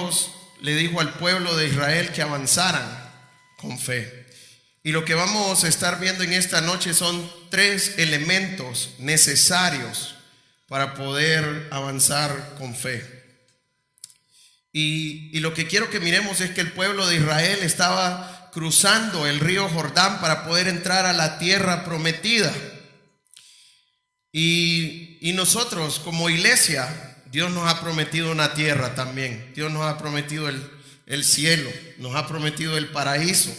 Dios le dijo al pueblo de Israel que avanzaran con fe. Y lo que vamos a estar viendo en esta noche son 3 elementos necesarios para poder avanzar con fe. Y lo que quiero que miremos es que el pueblo de Israel estaba cruzando el río Jordán para poder entrar a la tierra prometida. Y nosotros como iglesia, Dios nos ha prometido una tierra también. Dios nos ha prometido el cielo, nos ha prometido el paraíso.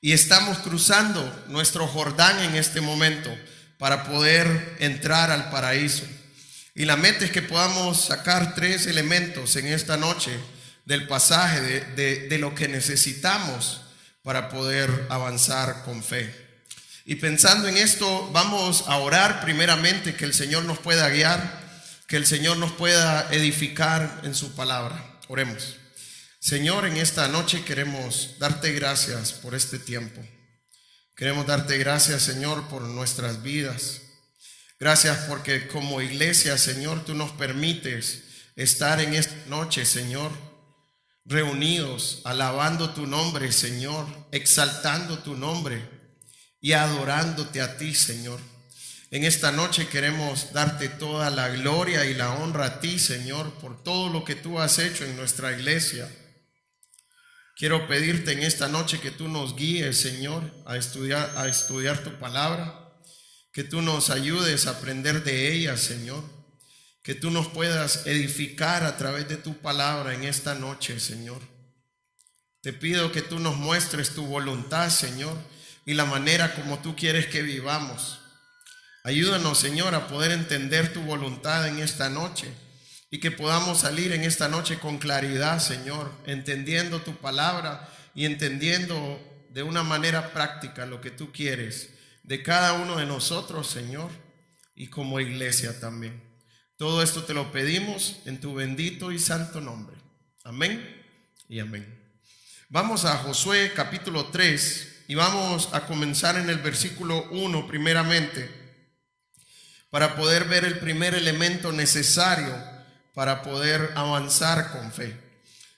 Y estamos cruzando nuestro Jordán en este momento para poder entrar al paraíso. Y la meta es que podamos sacar 3 elementos en esta noche del pasaje de lo que necesitamos para poder avanzar con fe. Y pensando en esto, vamos a orar primeramente que el Señor nos pueda guiar, que el Señor nos pueda edificar en su palabra. Oremos. Señor, en esta noche queremos darte gracias por este tiempo. Queremos darte gracias, Señor, por nuestras vidas. Gracias porque como iglesia, Señor, tú nos permites estar en esta noche, Señor, reunidos, alabando tu nombre, Señor, exaltando tu nombre y adorándote a ti, Señor. En esta noche queremos darte toda la gloria y la honra a ti, Señor, por todo lo que tú has hecho en nuestra iglesia. Quiero pedirte en esta noche que tú nos guíes, Señor, a estudiar tu palabra. Que tú nos ayudes a aprender de ella, Señor. Que tú nos puedas edificar a través de tu palabra en esta noche, Señor. Te pido que tú nos muestres tu voluntad, Señor, y la manera como tú quieres que vivamos. Ayúdanos, Señor, a poder entender tu voluntad en esta noche y que podamos salir en esta noche con claridad, Señor, entendiendo tu palabra y entendiendo de una manera práctica lo que tú quieres de cada uno de nosotros, Señor, y como iglesia también. Todo esto te lo pedimos en tu bendito y santo nombre. Amén y amén. Vamos a Josué capítulo 3 y vamos a comenzar en el versículo 1 primeramente para poder ver el primer elemento necesario para poder avanzar con fe.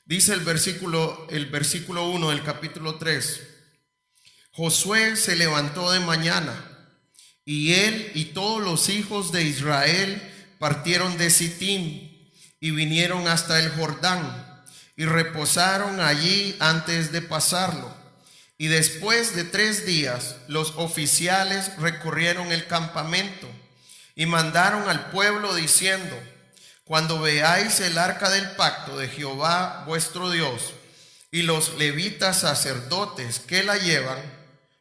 Dice el versículo 1 del capítulo 3. Josué se levantó de mañana, y él y todos los hijos de Israel partieron de Sitín y vinieron hasta el Jordán y reposaron allí antes de pasarlo. Y después de 3 días los oficiales recorrieron el campamento y mandaron al pueblo diciendo: cuando veáis el arca del pacto de Jehová vuestro Dios y los levitas sacerdotes que la llevan,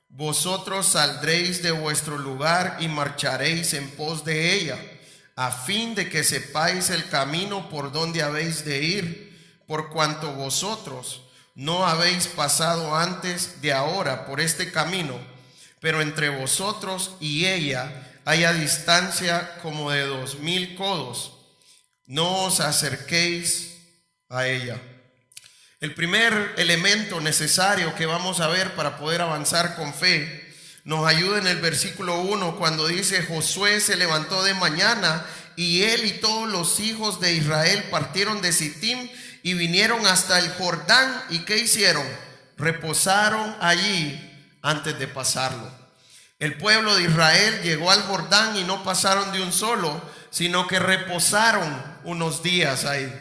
vosotros saldréis de vuestro lugar y marcharéis en pos de ella, a fin de que sepáis el camino por donde habéis de ir, por cuanto vosotros no habéis pasado antes de ahora por este camino, pero entre vosotros y ella haya distancia como de 2000 codos. No os acerquéis a ella. El primer elemento necesario que vamos a ver para poder avanzar con fe nos ayuda en el versículo 1 cuando dice: Josué se levantó de mañana y él y todos los hijos de Israel partieron de Sitín y vinieron hasta el Jordán. ¿Y qué hicieron? Reposaron allí antes de pasarlo. El pueblo de Israel llegó al Jordán y no pasaron de un solo, sino que reposaron unos días ahí.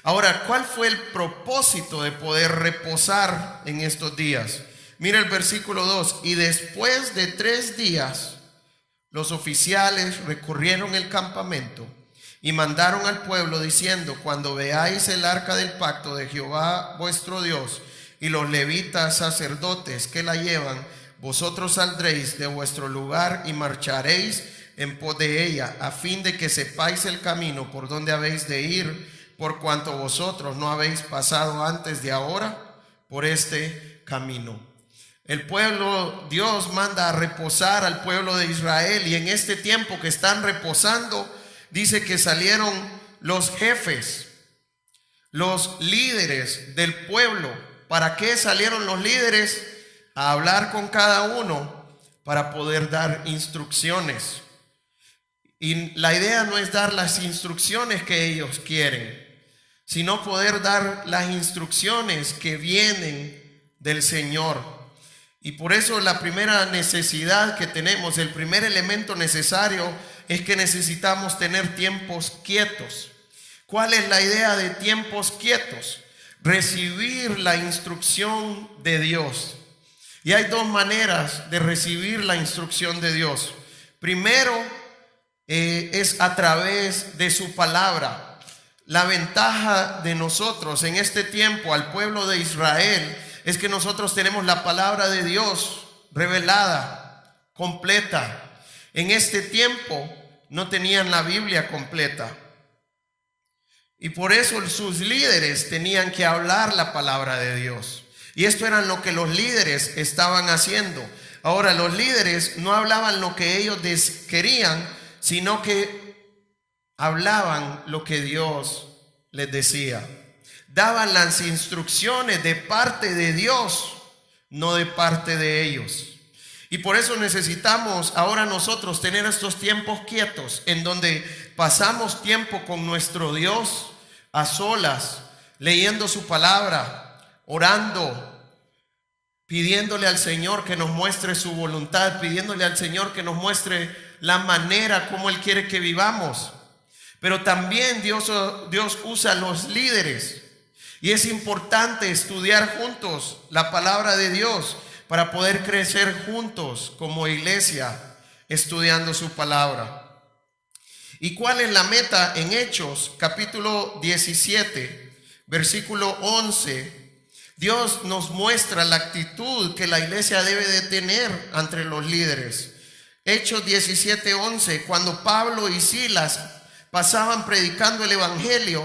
Ahora, ¿cuál fue el propósito de poder reposar en estos días? Mira el versículo 2. Y después de 3 días, los oficiales recorrieron el campamento y mandaron al pueblo diciendo: cuando veáis el arca del pacto de Jehová vuestro Dios y los levitas sacerdotes que la llevan, vosotros saldréis de vuestro lugar y marcharéis en pos de ella, a fin de que sepáis el camino por donde habéis de ir, por cuanto vosotros no habéis pasado antes de ahora por este camino. El pueblo, Dios manda a reposar al pueblo de Israel, y en este tiempo que están reposando, dice que salieron los jefes, los líderes del pueblo. ¿Para qué salieron los líderes? A hablar con cada uno para poder dar instrucciones. Y la idea no es dar las instrucciones que ellos quieren, sino poder dar las instrucciones que vienen del Señor. Y por eso la primera necesidad que tenemos, el primer elemento necesario, es que necesitamos tener tiempos quietos. ¿Cuál es la idea de tiempos quietos? Recibir la instrucción de Dios. Y hay dos maneras de recibir la instrucción de Dios. Primero, es a través de su palabra. La ventaja de nosotros en este tiempo, al pueblo de Israel, es que nosotros tenemos la palabra de Dios revelada, completa. En este tiempo no tenían la Biblia completa. Y por eso sus líderes tenían que hablar la palabra de Dios. Y esto era lo que los líderes estaban haciendo. Ahora, los líderes no hablaban lo que ellos querían, sino que hablaban lo que Dios les decía. Daban las instrucciones de parte de Dios, no de parte de ellos. Y por eso necesitamos ahora nosotros tener estos tiempos quietos, en donde pasamos tiempo con nuestro Dios a solas, leyendo su palabra, orando, pidiéndole al Señor que nos muestre su voluntad, pidiéndole al Señor que nos muestre la manera como Él quiere que vivamos. Pero también Dios usa a los líderes. Y es importante estudiar juntos la palabra de Dios para poder crecer juntos como iglesia estudiando su palabra. ¿Y cuál es la meta? En Hechos capítulo 17, versículo 11, Dios nos muestra la actitud que la iglesia debe de tener ante los líderes. Hechos 17, 11, cuando Pablo y Silas pasaban predicando el evangelio,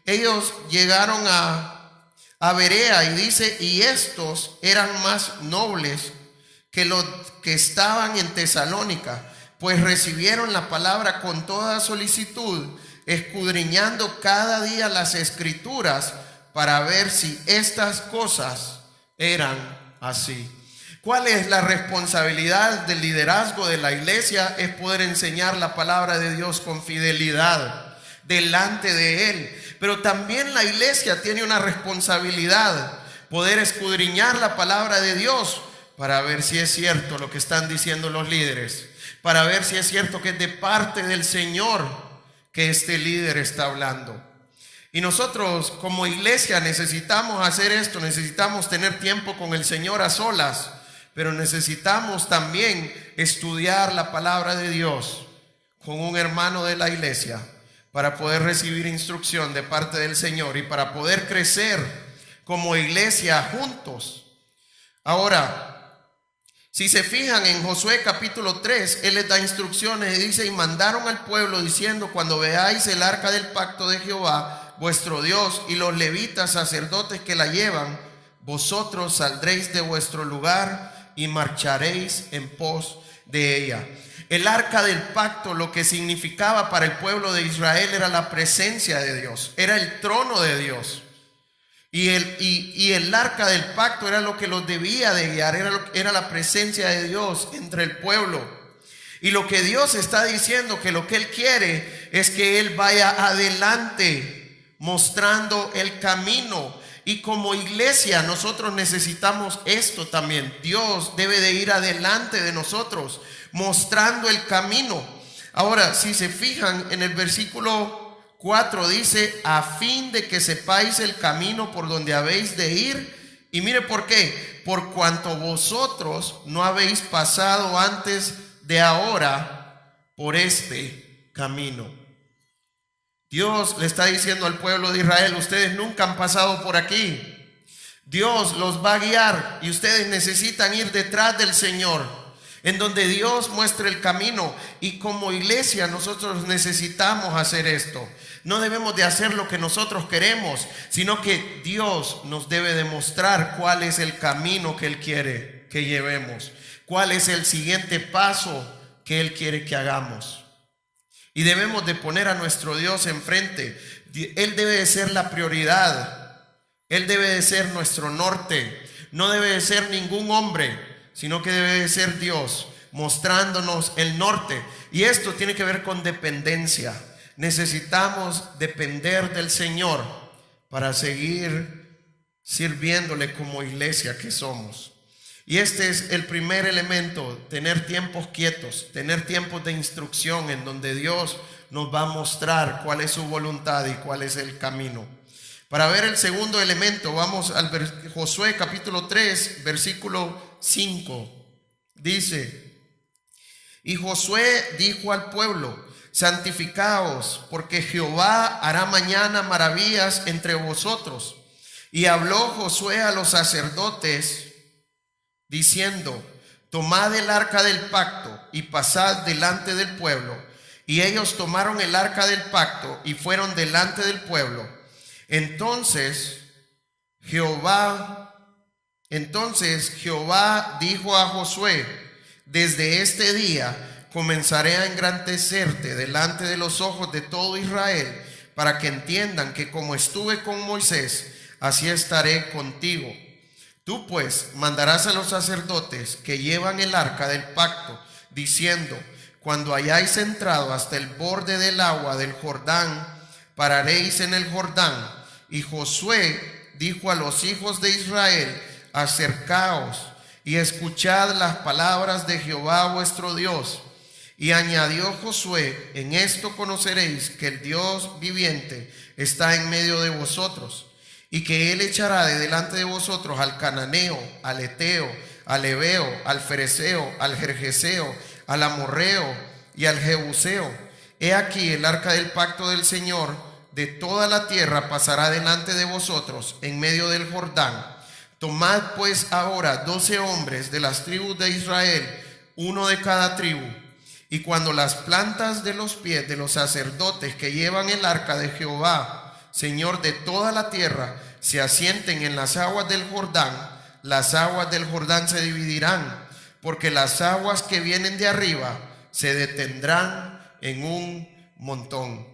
ellos llegaron a Berea y dice, y estos eran más nobles que los que estaban en Tesalónica, pues recibieron la palabra con toda solicitud, escudriñando cada día las escrituras para ver si estas cosas eran así. ¿Cuál es la responsabilidad del liderazgo de la iglesia? Es poder enseñar la palabra de Dios con fidelidad delante de Él. Pero también la iglesia tiene una responsabilidad, poder escudriñar la palabra de Dios para ver si es cierto lo que están diciendo los líderes, para ver si es cierto que es de parte del Señor que este líder está hablando. Y nosotros como iglesia necesitamos hacer esto, necesitamos tener tiempo con el Señor a solas, pero necesitamos también estudiar la palabra de Dios con un hermano de la iglesia para poder recibir instrucción de parte del Señor y para poder crecer como iglesia juntos. Ahora, si se fijan en Josué capítulo 3, Él les da instrucciones y dice, y mandaron al pueblo diciendo, cuando veáis el arca del pacto de Jehová, vuestro Dios, y los levitas sacerdotes que la llevan, vosotros saldréis de vuestro lugar y marcharéis en pos de ella. El arca del pacto, lo que significaba para el pueblo de Israel, era la presencia de Dios, era el trono de Dios. Y el arca del pacto era lo que los debía de guiar, era la presencia de Dios entre el pueblo. Y lo que Dios está diciendo, que lo que Él quiere es que Él vaya adelante, mostrando el camino. Y como iglesia nosotros necesitamos esto también. Dios debe de ir adelante de nosotros, mostrando el camino. Ahora, si se fijan en el versículo 4 dice, a fin de que sepáis el camino por donde habéis de ir. Y mire por qué, por cuanto vosotros no habéis pasado antes de ahora por este camino. Dios le está diciendo al pueblo de Israel, ustedes nunca han pasado por aquí. Dios los va a guiar y ustedes necesitan ir detrás del Señor, en donde Dios muestre el camino. Y como iglesia nosotros necesitamos hacer esto. No debemos de hacer lo que nosotros queremos, sino que Dios nos debe demostrar cuál es el camino que Él quiere que llevemos, cuál es el siguiente paso que Él quiere que hagamos. Y debemos de poner a nuestro Dios enfrente. Él debe de ser la prioridad. Él debe de ser nuestro norte. No debe de ser ningún hombre, sino que debe de ser Dios mostrándonos el norte. Y esto tiene que ver con dependencia. Necesitamos depender del Señor para seguir sirviéndole como iglesia que somos. Y este es el primer elemento: tener tiempos quietos, tener tiempos de instrucción en donde Dios nos va a mostrar cuál es su voluntad y cuál es el camino. Para ver el segundo elemento, vamos al Josué capítulo 3, versículo 5. Dice: y Josué dijo al pueblo: santificaos, porque Jehová hará mañana maravillas entre vosotros. Y habló Josué a los sacerdotes diciendo: tomad el arca del pacto y pasad delante del pueblo. Y ellos tomaron el arca del pacto y fueron delante del pueblo. Entonces Jehová dijo a Josué: desde este día comenzaré a engrandecerte delante de los ojos de todo Israel, para que entiendan que como estuve con Moisés, así estaré contigo. Tú pues mandarás a los sacerdotes que llevan el arca del pacto, diciendo: cuando hayáis entrado hasta el borde del agua del Jordán, pararéis en el Jordán. Y Josué dijo a los hijos de Israel: acercaos y escuchad las palabras de Jehová vuestro Dios. Y añadió Josué: en esto conoceréis que el Dios viviente está en medio de vosotros, y que él echará de delante de vosotros al cananeo, al eteo, al heveo, al fereceo, al gergeseo, al amorreo y al jebuseo. He aquí el arca del pacto del Señor de toda la tierra pasará delante de vosotros en medio del Jordán. Tomad pues ahora 12 hombres de las tribus de Israel, uno de cada tribu. Y cuando las plantas de los pies de los sacerdotes que llevan el arca de Jehová, Señor de toda la tierra, se asienten en las aguas del Jordán, las aguas del Jordán se dividirán, porque las aguas que vienen de arriba se detendrán en un montón.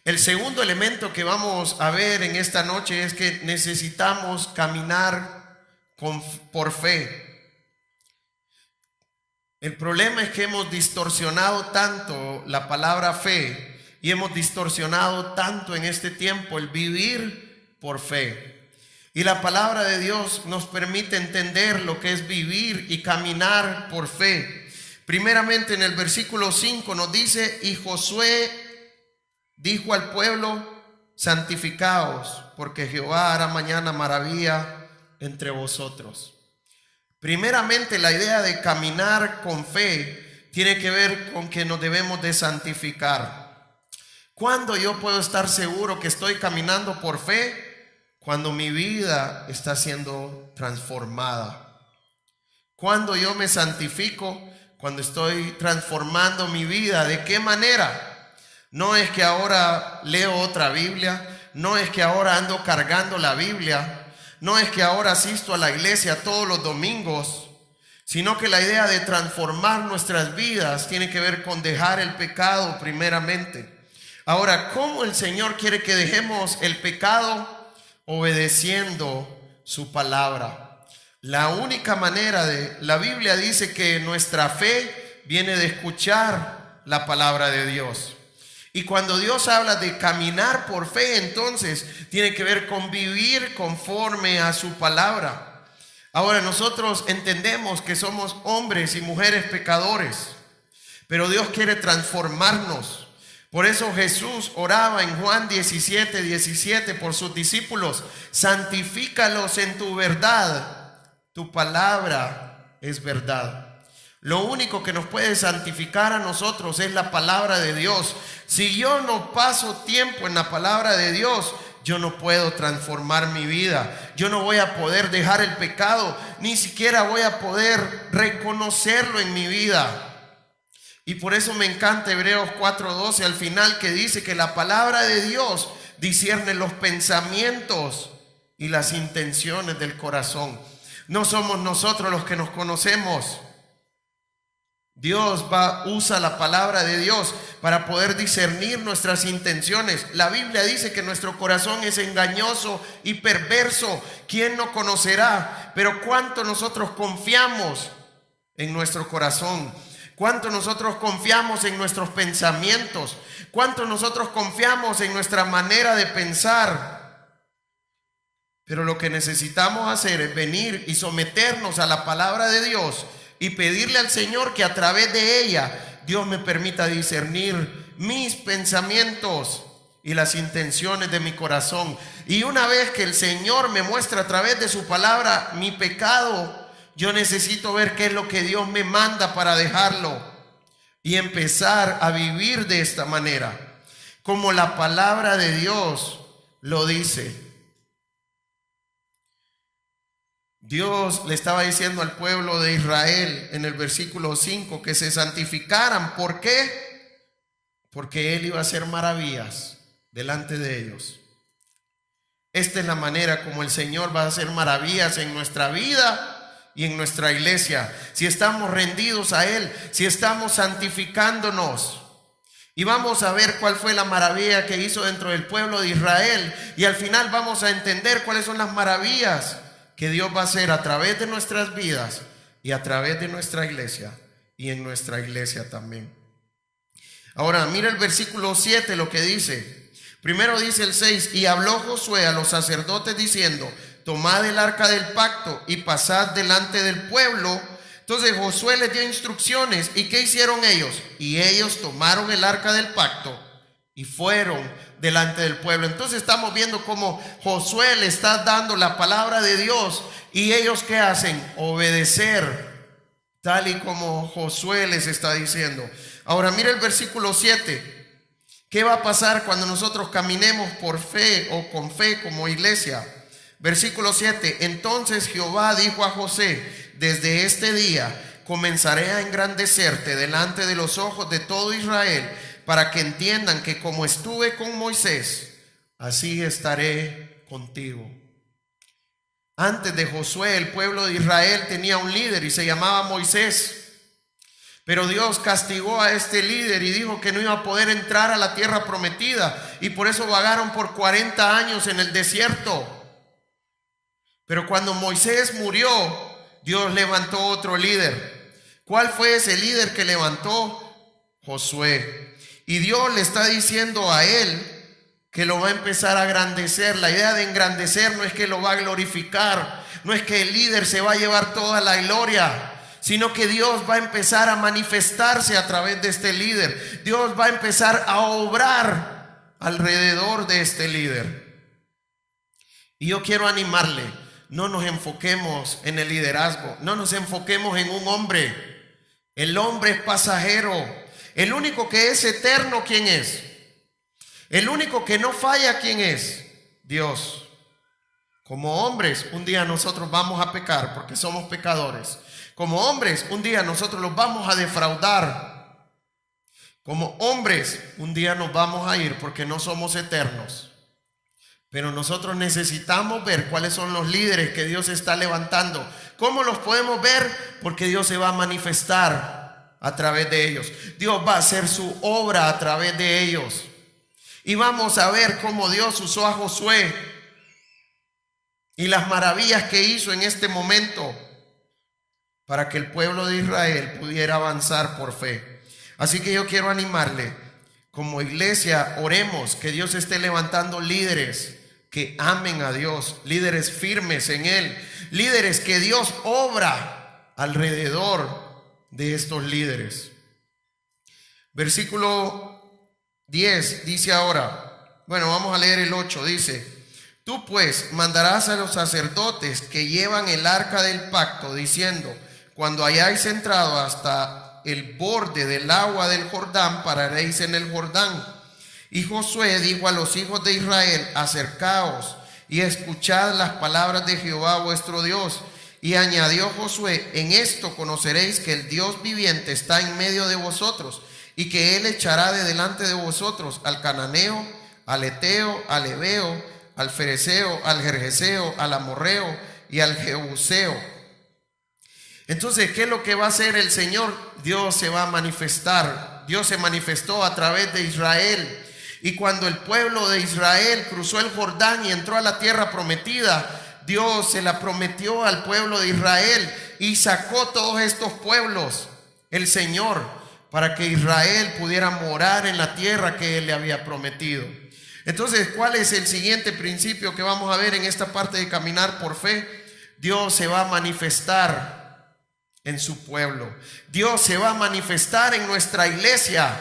El segundo elemento que vamos a ver en esta noche es que necesitamos caminar por fe. El problema es que hemos distorsionado tanto la palabra fe y hemos distorsionado tanto en este tiempo el vivir por fe. Y la palabra de Dios nos permite entender lo que es vivir y caminar por fe. Primeramente en el versículo 5 nos dice: y Josué dijo al pueblo: santificaos, porque Jehová hará mañana maravilla entre vosotros. Primeramente, la idea de caminar con fe tiene que ver con que nos debemos de santificar. ¿Cuándo yo puedo estar seguro que estoy caminando por fe? Cuando mi vida está siendo transformada. Cuando yo me santifico, cuando estoy transformando mi vida. ¿De qué manera? No es que ahora leo otra Biblia, no es que ahora ando cargando la Biblia, no es que ahora asisto a la iglesia todos los domingos, sino que la idea de transformar nuestras vidas tiene que ver con dejar el pecado primeramente. Ahora, ¿cómo el Señor quiere que dejemos el pecado? Obedeciendo su palabra. La única manera la Biblia dice que nuestra fe viene de escuchar la palabra de Dios. Y cuando Dios habla de caminar por fe, entonces tiene que ver con vivir conforme a su palabra. Ahora, nosotros entendemos que somos hombres y mujeres pecadores, pero Dios quiere transformarnos. Por eso Jesús oraba en Juan 17:17 por sus discípulos: santifícalos en tu verdad, tu palabra es verdad. Lo único que nos puede santificar a nosotros es la palabra de Dios. Si yo no paso tiempo en la palabra de Dios, yo no puedo transformar mi vida. Yo no voy a poder dejar el pecado, ni siquiera voy a poder reconocerlo en mi vida. Y por eso me encanta Hebreos 4:12 al final, que dice que la palabra de Dios discierne los pensamientos y las intenciones del corazón. No somos nosotros los que nos conocemos. Dios usa la palabra de Dios para poder discernir nuestras intenciones. La Biblia dice que nuestro corazón es engañoso y perverso. ¿Quién no conocerá? Pero ¿cuánto nosotros confiamos en nuestro corazón? ¿Cuánto nosotros confiamos en nuestros pensamientos? ¿Cuánto nosotros confiamos en nuestra manera de pensar? Pero lo que necesitamos hacer es venir y someternos a la palabra de Dios y pedirle al Señor que a través de ella Dios me permita discernir mis pensamientos y las intenciones de mi corazón. Y una vez que el Señor me muestra a través de su palabra mi pecado, yo necesito ver qué es lo que Dios me manda para dejarlo y empezar a vivir de esta manera, como la palabra de Dios lo dice. Dios le estaba diciendo al pueblo de Israel en el versículo 5 que se santificaran. ¿Por qué? Porque Él iba a hacer maravillas delante de ellos. Esta es la manera como el Señor va a hacer maravillas en nuestra vida y en nuestra iglesia. Si estamos rendidos a Él, si estamos santificándonos. Y vamos a ver cuál fue la maravilla que hizo dentro del pueblo de Israel. Y al final vamos a entender cuáles son las maravillas que Dios va a hacer a través de nuestras vidas y a través de nuestra iglesia y en nuestra iglesia también. Ahora mira el versículo 7 lo que dice. Primero dice el 6: y habló Josué a los sacerdotes diciendo: tomad el arca del pacto y pasad delante del pueblo. Entonces Josué les dio instrucciones. ¿Y qué hicieron ellos? Y ellos tomaron el arca del pacto y fueron delante del pueblo. Entonces estamos viendo cómo Josué le está dando la palabra de Dios y ellos ¿qué hacen? Obedecer tal y como Josué les está diciendo. Ahora mira el versículo 7. ¿Qué va a pasar cuando nosotros caminemos por fe o con fe como iglesia? Versículo 7. Entonces Jehová dijo a José: desde este día comenzaré a engrandecerte delante de los ojos de todo Israel, para que entiendan que como estuve con Moisés, así estaré contigo. Antes de Josué, el pueblo de Israel tenía un líder y se llamaba Moisés. Pero Dios castigó a este líder y dijo que no iba a poder entrar a la tierra prometida. Y por eso vagaron por 40 años en el desierto. Pero cuando Moisés murió, Dios levantó otro líder. ¿Cuál fue ese líder que levantó? Josué. Y Dios le está diciendo a él que lo va a empezar a engrandecer. La idea de engrandecer no es que lo va a glorificar, no es que el líder se va a llevar toda la gloria, sino que Dios va a empezar a manifestarse a través de este líder. Dios va a empezar a obrar alrededor de este líder. Y yo quiero animarle: no nos enfoquemos en el liderazgo, no nos enfoquemos en un hombre. El hombre es pasajero. El único que es eterno, ¿quién es? El único que no falla, ¿quién es? Dios. Como hombres, un día nosotros vamos a pecar porque somos pecadores. Como hombres, un día nosotros los vamos a defraudar. Como hombres, un día nos vamos a ir porque no somos eternos. Pero nosotros necesitamos ver cuáles son los líderes que Dios está levantando. ¿Cómo los podemos ver? Porque Dios se va a manifestar a través de ellos. Dios va a hacer su obra a través de ellos. Y vamos a ver cómo Dios usó a Josué y las maravillas que hizo en este momento para que el pueblo de Israel pudiera avanzar por fe. Así que yo quiero animarle, como iglesia, oremos que Dios esté levantando líderes que amen a Dios, líderes firmes en Él, líderes que Dios obra alrededor de estos líderes. Versículo 10 dice ahora, bueno, vamos a leer el 8, dice: tú pues mandarás a los sacerdotes que llevan el arca del pacto, diciendo: cuando hayáis entrado hasta el borde del agua del Jordán, pararéis en el Jordán. Y Josué dijo a los hijos de Israel: acercaos y escuchad las palabras de Jehová vuestro Dios. Y añadió Josué: en esto conoceréis que el Dios viviente está en medio de vosotros, y que Él echará de delante de vosotros al cananeo, al eteo, al heveo, al fereceo, al gergeseo, al amorreo y al jebuseo. Entonces, ¿qué es lo que va a hacer el Señor? Dios se va a manifestar. Dios se manifestó a través de Israel. Y cuando el pueblo de Israel cruzó el Jordán y entró a la tierra prometida, Dios se la prometió al pueblo de Israel y sacó todos estos pueblos, el Señor, para que Israel pudiera morar en la tierra que Él le había prometido. Entonces, ¿cuál es el siguiente principio que vamos a ver en esta parte de caminar por fe? Dios se va a manifestar en su pueblo. Dios se va a manifestar en nuestra iglesia.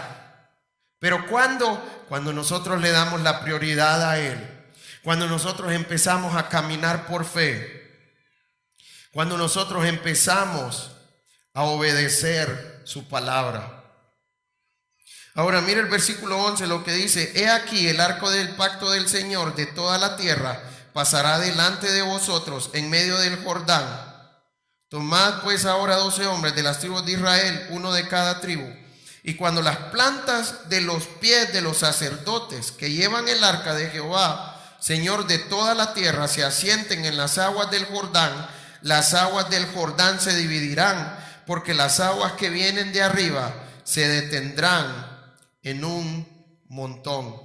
Pero ¿cuándo? Cuando nosotros le damos la prioridad a Él. Cuando nosotros empezamos a caminar por fe. Cuando nosotros empezamos a obedecer su palabra. Ahora mire el versículo 11 lo que dice: he aquí el arco del pacto del Señor de toda la tierra pasará delante de vosotros en medio del Jordán. Tomad pues ahora 12 hombres de las tribus de Israel, uno de cada tribu. Y cuando las plantas de los pies de los sacerdotes que llevan el arca de Jehová, Señor de toda la tierra, se asienten en las aguas del Jordán, las aguas del Jordán se dividirán, porque las aguas que vienen de arriba se detendrán en un montón.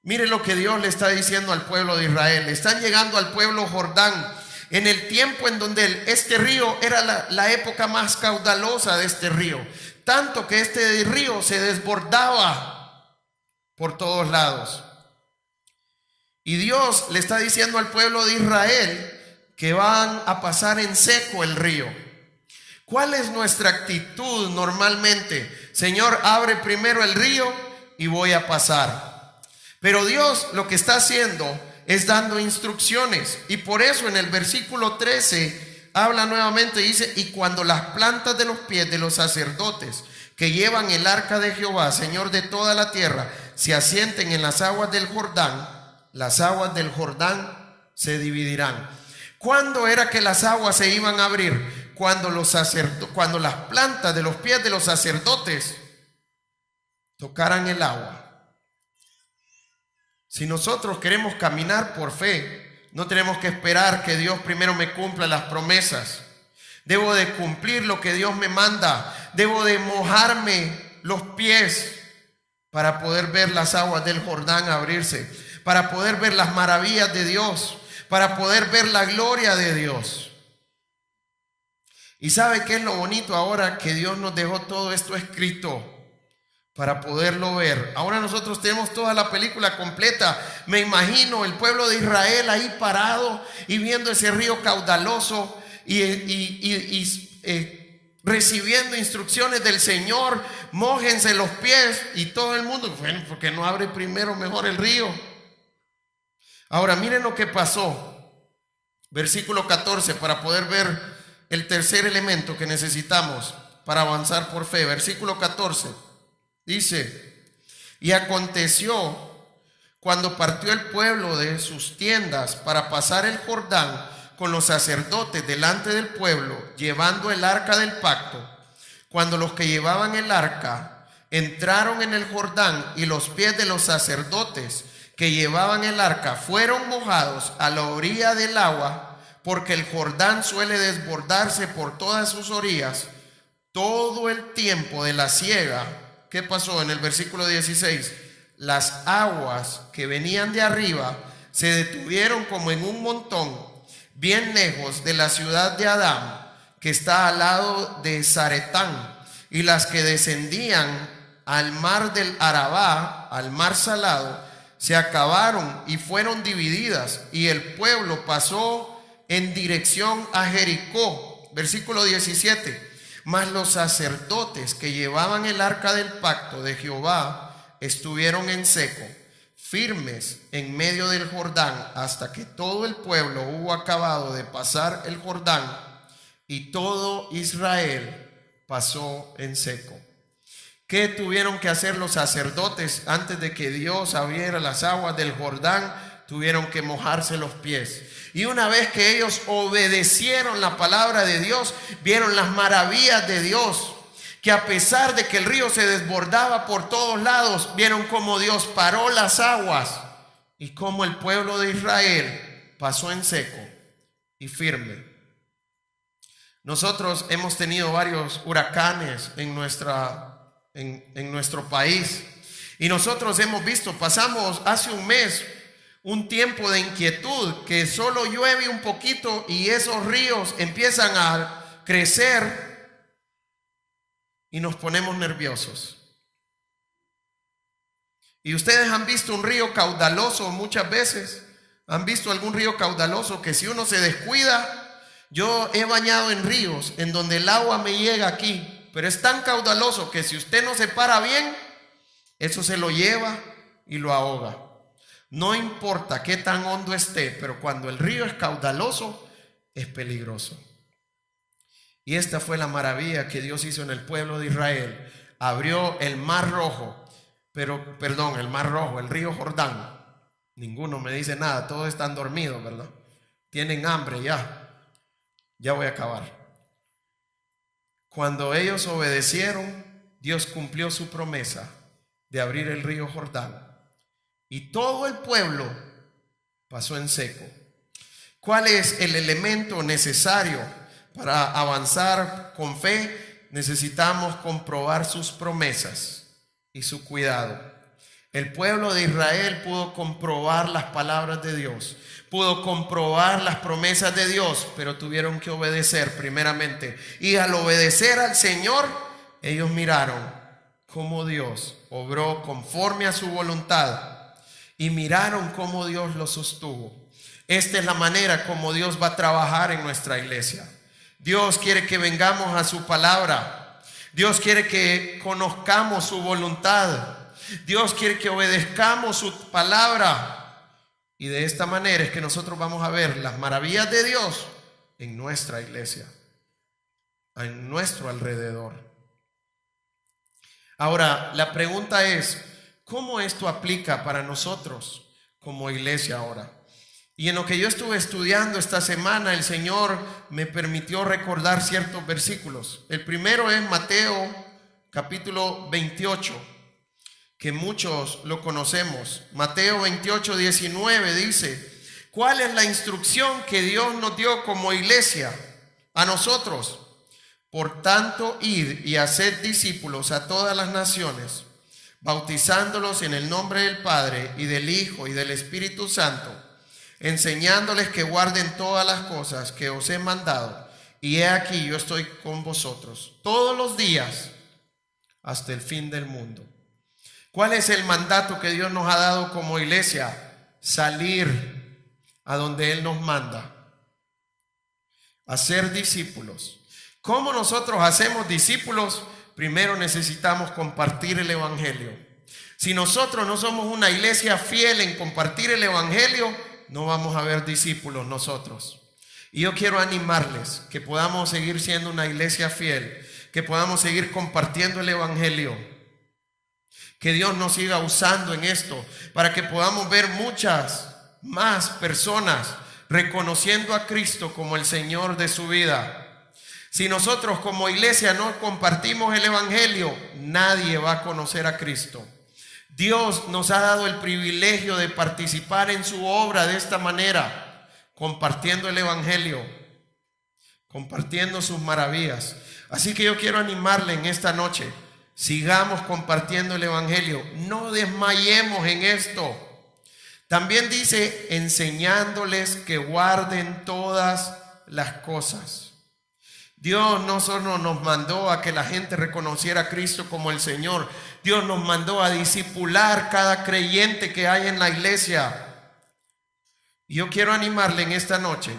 Mire lo que Dios le está diciendo al pueblo de Israel. Están llegando al pueblo Jordán en el tiempo en donde este río era la época más caudalosa de este río, tanto que este río se desbordaba por todos lados. Y Dios le está diciendo al pueblo de Israel que van a pasar en seco el río. ¿Cuál es nuestra actitud normalmente? Señor, abre primero el río y voy a pasar. Pero Dios lo que está haciendo es dando instrucciones. Y por eso en el versículo 13 habla nuevamente, dice: y cuando las plantas de los pies de los sacerdotes que llevan el arca de Jehová, Señor de toda la tierra, se asienten en las aguas del Jordán, las aguas del Jordán se dividirán. ¿Cuándo era que las aguas se iban a abrir? Cuando las plantas de los pies de los sacerdotes tocaran el agua. Si nosotros queremos caminar por fe, no tenemos que esperar que Dios primero me cumpla las promesas. Debo de cumplir lo que Dios me manda. Debo de mojarme los pies para poder ver las aguas del Jordán abrirse, para poder ver las maravillas de Dios, para poder ver la gloria de Dios. ¿Y sabe qué es lo bonito ahora? Que Dios nos dejó todo esto escrito para poderlo ver. Ahora nosotros tenemos toda la película completa. Me imagino el pueblo de Israel ahí parado y viendo ese río caudaloso y recibiendo instrucciones del Señor. Mójense los pies, y todo el mundo, bueno, porque no abre primero mejor el río. Ahora miren lo que pasó. Versículo 14, para poder ver el tercer elemento que necesitamos para avanzar por fe. Versículo 14 dice: y aconteció cuando partió el pueblo de sus tiendas para pasar el Jordán con los sacerdotes delante del pueblo, llevando el arca del pacto, cuando los que llevaban el arca entraron en el Jordán, y los pies de los sacerdotes que llevaban el arca fueron mojados a la orilla del agua, porque el Jordán suele desbordarse por todas sus orillas todo el tiempo de la siega. ¿Qué pasó en el versículo 16? Las aguas que venían de arriba se detuvieron como en un montón, bien lejos de la ciudad de Adán, que está al lado de Zaretán, y las que descendían al mar del Arabá, al mar salado, se acabaron y fueron divididas, y el pueblo pasó en dirección a Jericó. Versículo 17. Mas los sacerdotes que llevaban el arca del pacto de Jehová estuvieron en seco, firmes en medio del Jordán, hasta que todo el pueblo hubo acabado de pasar el Jordán, y todo Israel pasó en seco. ¿Qué tuvieron que hacer los sacerdotes antes de que Dios abriera las aguas del Jordán? Tuvieron que mojarse los pies. Y una vez que ellos obedecieron la palabra de Dios, vieron las maravillas de Dios, que a pesar de que el río se desbordaba por todos lados, vieron cómo Dios paró las aguas y cómo el pueblo de Israel pasó en seco y firme. Nosotros hemos tenido varios huracanes en nuestro país, y nosotros hemos visto, pasamos hace un mes un tiempo de inquietud, que solo llueve un poquito y esos ríos empiezan a crecer y nos ponemos nerviosos. Y ustedes han visto un río caudaloso muchas veces. ¿Han visto algún río caudaloso que si uno se descuida? Yo he bañado en ríos en donde el agua me llega aquí, pero es tan caudaloso que si usted no se para bien, eso se lo lleva y lo ahoga. No importa qué tan hondo esté, pero cuando el río es caudaloso, es peligroso. Y esta fue la maravilla que Dios hizo en el pueblo de Israel. Abrió el Mar Rojo, el río Jordán. Ninguno me dice nada, todos están dormidos, ¿verdad? Tienen hambre ya. Ya voy a acabar. Cuando ellos obedecieron, Dios cumplió su promesa de abrir el río Jordán. Y todo el pueblo pasó en seco. ¿Cuál es el elemento necesario para avanzar con fe? Necesitamos comprobar sus promesas y su cuidado. El pueblo de Israel pudo comprobar las palabras de Dios, pudo comprobar las promesas de Dios, pero tuvieron que obedecer primeramente. Y al obedecer al Señor, ellos miraron cómo Dios obró conforme a su voluntad y miraron cómo Dios los sostuvo. Esta es la manera como Dios va a trabajar en nuestra iglesia. Dios quiere que vengamos a su palabra. Dios quiere que conozcamos su voluntad. Dios quiere que obedezcamos su palabra. Y de esta manera es que nosotros vamos a ver las maravillas de Dios en nuestra iglesia, en nuestro alrededor. Ahora, la pregunta es, ¿cómo esto aplica para nosotros como iglesia ahora? Y en lo que yo estuve estudiando esta semana, el Señor me permitió recordar ciertos versículos. El primero es Mateo capítulo 28, que muchos lo conocemos. Mateo 28, 19 dice: ¿cuál es la instrucción que Dios nos dio como iglesia a nosotros? Por tanto, id y haced discípulos a todas las naciones, bautizándolos en el nombre del Padre y del Hijo y del Espíritu Santo, enseñándoles que guarden todas las cosas que os he mandado. Y he aquí, yo estoy con vosotros todos los días hasta el fin del mundo. ¿Cuál es el mandato que Dios nos ha dado como iglesia? Salir a donde Él nos manda, hacer discípulos. ¿Cómo nosotros hacemos discípulos? Primero necesitamos compartir el evangelio. Si nosotros no somos una iglesia fiel en compartir el evangelio, no vamos a ver discípulos nosotros. Y yo quiero animarles que podamos seguir siendo una iglesia fiel, que podamos seguir compartiendo el evangelio, que Dios nos siga usando en esto para que podamos ver muchas más personas reconociendo a Cristo como el Señor de su vida. Si nosotros como iglesia no compartimos el evangelio, nadie va a conocer a Cristo. Dios nos ha dado el privilegio de participar en su obra de esta manera, compartiendo el evangelio, compartiendo sus maravillas. Así que yo quiero animarle en esta noche: sigamos compartiendo el evangelio, no desmayemos en esto. También dice, enseñándoles que guarden todas las cosas. Dios no solo nos mandó a que la gente reconociera a Cristo como el Señor, Dios nos mandó a discipular cada creyente que hay en la iglesia. Y yo quiero animarle en esta noche: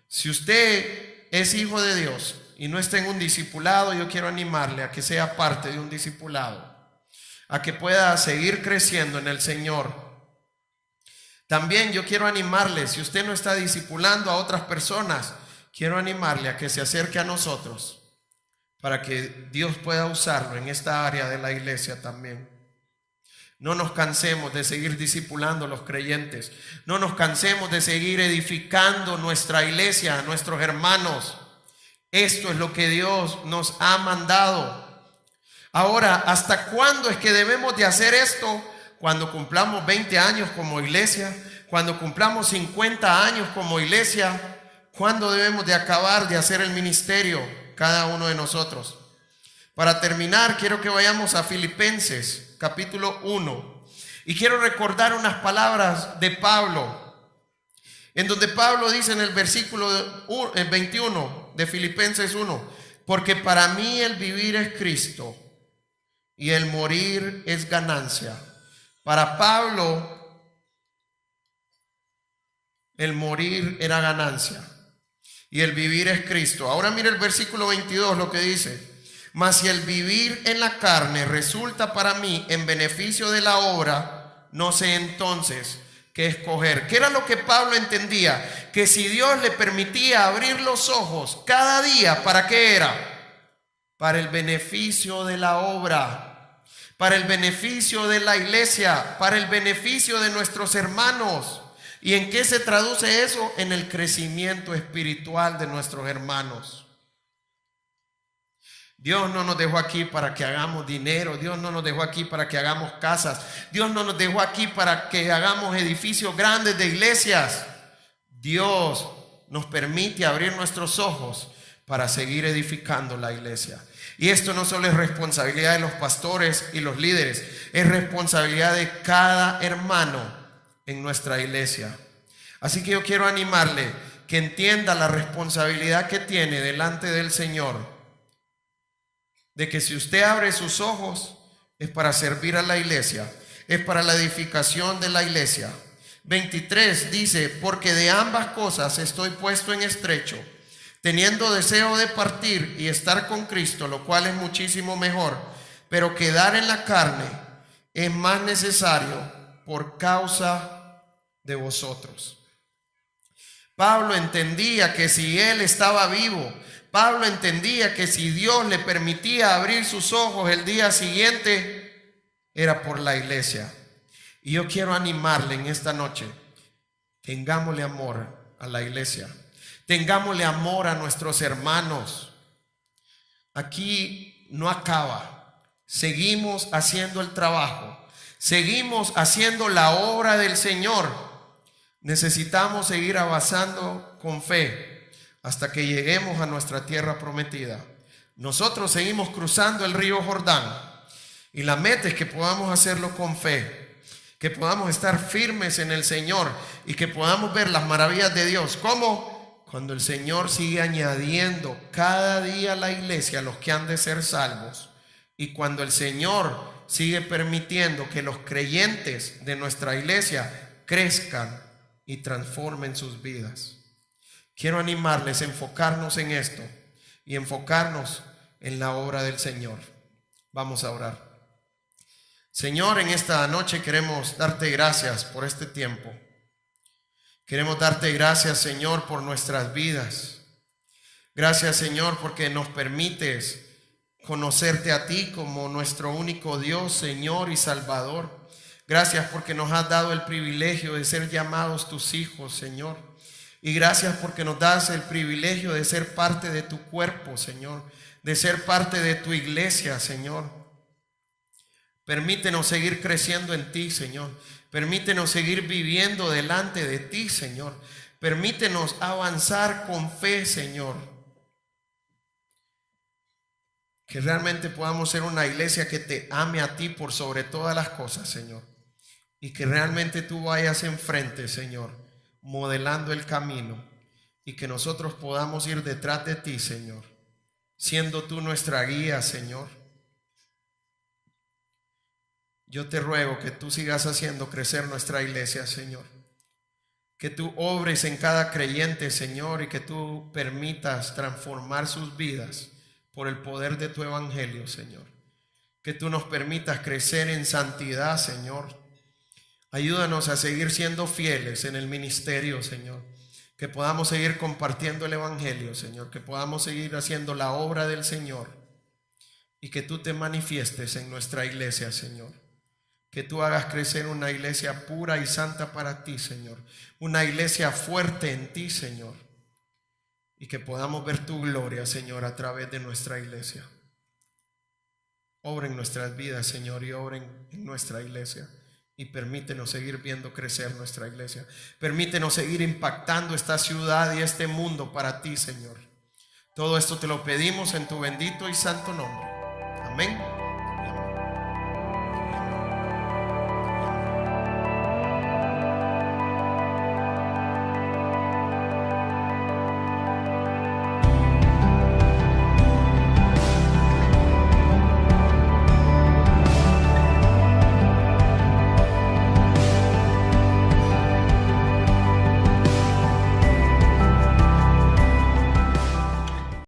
si usted es hijo de Dios y no está en un discipulado, yo quiero animarle a que sea parte de un discipulado, a que pueda seguir creciendo en el Señor. También yo quiero animarle, si usted no está discipulando a otras personas, quiero animarle a que se acerque a nosotros para que Dios pueda usarlo en esta área de la iglesia también. No nos cansemos de seguir discipulando a los creyentes. No nos cansemos de seguir edificando nuestra iglesia, a nuestros hermanos. Esto es lo que Dios nos ha mandado. Ahora, ¿hasta cuándo es que debemos de hacer esto? Cuando cumplamos 20 años como iglesia, cuando cumplamos 50 años como iglesia. ¿Cuándo debemos de acabar de hacer el ministerio cada uno de nosotros? Para terminar, quiero que vayamos a Filipenses capítulo 1 y quiero recordar unas palabras de Pablo, en donde Pablo dice en el versículo 21 de Filipenses 1: porque para mí el vivir es Cristo y el morir es ganancia. Para Pablo, el morir era ganancia y el vivir es Cristo. Ahora mira el versículo 22 lo que dice: mas si el vivir en la carne resulta para mí en beneficio de la obra, no sé entonces qué escoger. ¿Qué era lo que Pablo entendía? Que si Dios le permitía abrir los ojos cada día, ¿para qué era? Para el beneficio de la obra, para el beneficio de la iglesia, para el beneficio de nuestros hermanos. ¿Y en qué se traduce eso? En el crecimiento espiritual de nuestros hermanos. Dios no nos dejó aquí para que hagamos dinero. Dios no nos dejó aquí para que hagamos casas. Dios no nos dejó aquí para que hagamos edificios grandes de iglesias. Dios nos permite abrir nuestros ojos para seguir edificando la iglesia. Y esto no solo es responsabilidad de los pastores y los líderes, es responsabilidad de cada hermano en nuestra iglesia. Así que yo quiero animarle que entienda la responsabilidad que tiene delante del Señor, de que si usted abre sus ojos es para servir a la iglesia, es para la edificación de la iglesia. 23 dice: porque de ambas cosas estoy puesto en estrecho, teniendo deseo de partir y estar con Cristo, lo cual es muchísimo mejor, pero quedar en la carne es más necesario por causa de vosotros. Pablo entendía que si él estaba vivo, Pablo entendía que si Dios le permitía abrir sus ojos el día siguiente, era por la iglesia. Y yo quiero animarle en esta noche: tengámosle amor a la iglesia, tengámosle amor a nuestros hermanos. Aquí no acaba, seguimos haciendo el trabajo, seguimos haciendo la obra del Señor. Necesitamos seguir avanzando con fe hasta que lleguemos a nuestra tierra prometida. Nosotros seguimos cruzando el río Jordán y la meta es que podamos hacerlo con fe, que podamos estar firmes en el Señor y que podamos ver las maravillas de Dios. ¿Cómo? Cuando el Señor sigue añadiendo cada día a la iglesia los que han de ser salvos, y cuando el Señor sigue permitiendo que los creyentes de nuestra iglesia crezcan y transformen sus vidas. Quiero animarles a enfocarnos en esto y enfocarnos en la obra del Señor. Vamos a orar. Señor, en esta noche queremos darte gracias por este tiempo. Queremos darte gracias, Señor, por nuestras vidas. Gracias, Señor, porque nos permites conocerte a ti como nuestro único Dios, Señor y Salvador. Gracias porque nos has dado el privilegio de ser llamados tus hijos, Señor. Y gracias porque nos das el privilegio de ser parte de tu cuerpo, Señor, de ser parte de tu iglesia, Señor. Permítenos seguir creciendo en ti, Señor. Permítenos seguir viviendo delante de ti, Señor. Permítenos avanzar con fe, Señor. Que realmente podamos ser una iglesia que te ame a ti por sobre todas las cosas, Señor. Y que realmente tú vayas enfrente, Señor, modelando el camino, y que nosotros podamos ir detrás de ti, Señor, siendo tú nuestra guía, Señor. Yo te ruego que tú sigas haciendo crecer nuestra iglesia, Señor. Que tú obres en cada creyente, Señor, y que tú permitas transformar sus vidas por el poder de tu evangelio, Señor. Que tú nos permitas crecer en santidad, Señor. Ayúdanos a seguir siendo fieles en el ministerio, Señor. Que podamos seguir compartiendo el evangelio, Señor. Que podamos seguir haciendo la obra del Señor. Y que tú te manifiestes en nuestra iglesia, Señor. Que tú hagas crecer una iglesia pura y santa para ti, Señor. Una iglesia fuerte en ti, Señor. Y que podamos ver tu gloria, Señor, a través de nuestra iglesia. Obra en nuestras vidas, Señor, y obra en nuestra iglesia. Y permítenos seguir viendo crecer nuestra iglesia. Permítenos seguir impactando esta ciudad y este mundo para ti, Señor. Todo esto te lo pedimos en tu bendito y santo nombre. Amén.